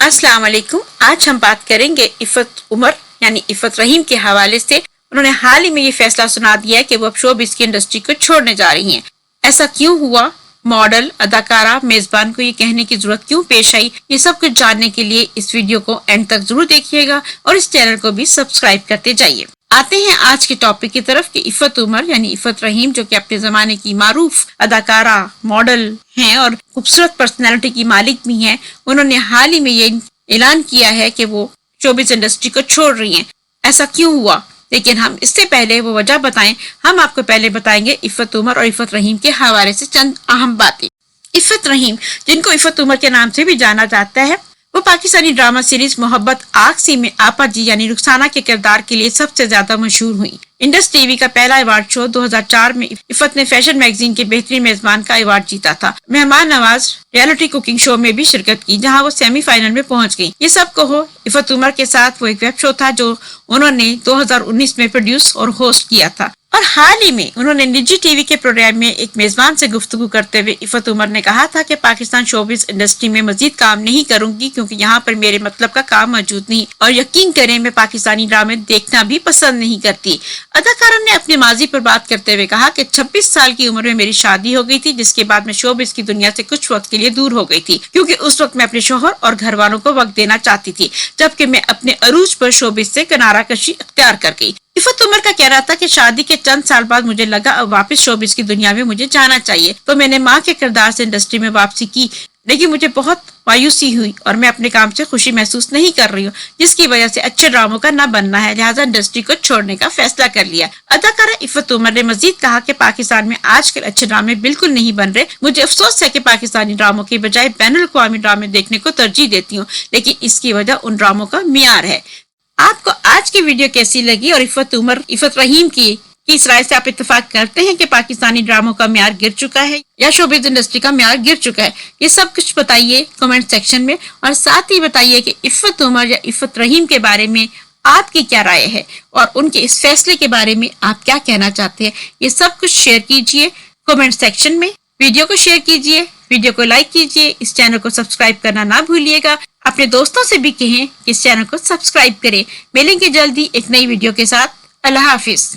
अस्सलाम वालेकुम। आज हम बात करेंगे इफ़त उमर यानी इफ़त रहीम के हवाले से। उन्होंने हाल ही में ये फैसला सुना दिया है कि वो अब शोबिज़ की इंडस्ट्री को छोड़ने जा रही हैं। ऐसा क्यों हुआ, मॉडल, अदाकारा, मेजबान को ये कहने की जरूरत क्यों पेश आई, ये सब कुछ जानने के लिए इस वीडियो को एंड तक जरूर देखिएगा और इस चैनल को भी सब्सक्राइब करते जाइए। आते हैं आज के टॉपिक की तरफ कि इफ़त उमर यानी इफ़त रहीम, जो कि अपने जमाने की मारूफ अदाकारा, मॉडल हैं और खूबसूरत पर्सनैलिटी की मालिक भी हैं, उन्होंने हाल ही में ये ऐलान किया है कि वो शोबिज़ इंडस्ट्री को छोड़ रही हैं। ऐसा क्यों हुआ, लेकिन हम इससे पहले वो वजह बताएं, हम आपको पहले बताएंगे इफ़त उमर और इफ़त रहीम के हवाले से चंद अहम बातें। इफ़त रहीम, जिनको इफ़त उमर के नाम से भी जाना जाता है, वो पाकिस्तानी ड्रामा सीरीज मोहब्बत आग सी में आपा जी यानी रुखसाना के किरदार के लिए सबसे ज्यादा मशहूर हुई। इंडस टीवी का पहला अवार्ड शो 2004 में इफ़त ने फैशन मैगजीन के बेहतरीन मेजबान का अवार्ड जीता था। मेहमान नवाज रियलिटी कुकिंग शो में भी शिरकत की, जहां वो सेमीफाइनल में पहुंच गई। ये सब कहो, इफ़त उमर के साथ वो एक वेब शो था जो उन्होंने 2019 में प्रोड्यूस और होस्ट किया था। और हाल ही में उन्होंने निजी टीवी के प्रोग्राम में एक मेजबान से गुफ्तगू करते हुए इफ़त उमर ने कहा था कि पाकिस्तान शोबिज़ इंडस्ट्री में मजीद काम नहीं करूंगी क्योंकि यहाँ पर मेरे मतलब का काम मौजूद नहीं, और यकीन करें मैं पाकिस्तानी ड्रामे देखना भी पसंद नहीं करती। अदाकारा ने अपने माजी पर बात करते हुए कहा कि 26 साल की उम्र में मेरी शादी हो गई थी, जिसके बाद मैं शोबिज़ की दुनिया से कुछ वक्त के लिए दूर हो गई थी क्योंकि उस वक्त मैं अपने शोहर और घर वालों को वक्त देना चाहती थी, जबकि मैं अपने अरूज पर शोबिज़ से किनारा कशी अख्तियार कर गई। इफ़त उमर का कहना था कि शादी के चंद साल बाद मुझे लगा अब वापस शोबिज़ की दुनिया में मुझे जाना चाहिए, तो मैंने माँ के किरदार से इंडस्ट्री में वापसी की, लेकिन मुझे बहुत मायूसी हुई और मैं अपने काम से खुशी महसूस नहीं कर रही हूँ, जिसकी वजह से अच्छे ड्रामों का न बनना है, लिहाजा इंडस्ट्री को छोड़ने का फैसला कर लिया। अदाकारा इफ़त उमर ने मजीद कहा कि पाकिस्तान में आजकल अच्छे ड्रामे बिल्कुल नहीं बन रहे। मुझे अफसोस है कि पाकिस्तानी ड्रामों की बजाय बैनुल अक़वामी ड्रामे देखने को तरजीह देती हूँ, लेकिन इसकी वजह उन ड्रामों का मियार है। आपको आज की वीडियो कैसी लगी और इफ़त उमर, इफ़त रहीम की इस राय से आप इत्तेफाक करते हैं कि पाकिस्तानी ड्रामों का म्यार गिर चुका है या शोबिज़ इंडस्ट्री का म्यार गिर चुका है? ये सब कुछ बताइए कमेंट सेक्शन में, और साथ ही बताइए कि इफ़त उमर या इफ़त रहीम के बारे में आपकी क्या राय है और उनके इस फैसले के बारे में आप क्या कहना चाहते हैं। ये सब कुछ शेयर कीजिए कमेंट सेक्शन में, वीडियो को शेयर कीजिए, वीडियो को लाइक कीजिए, इस चैनल को सब्सक्राइब करना ना भूलिएगा। अपने दोस्तों से भी कहें कि इस चैनल को सब्सक्राइब करें। मिलेंगे जल्दी एक नई वीडियो के साथ। अल्लाह हाफिज।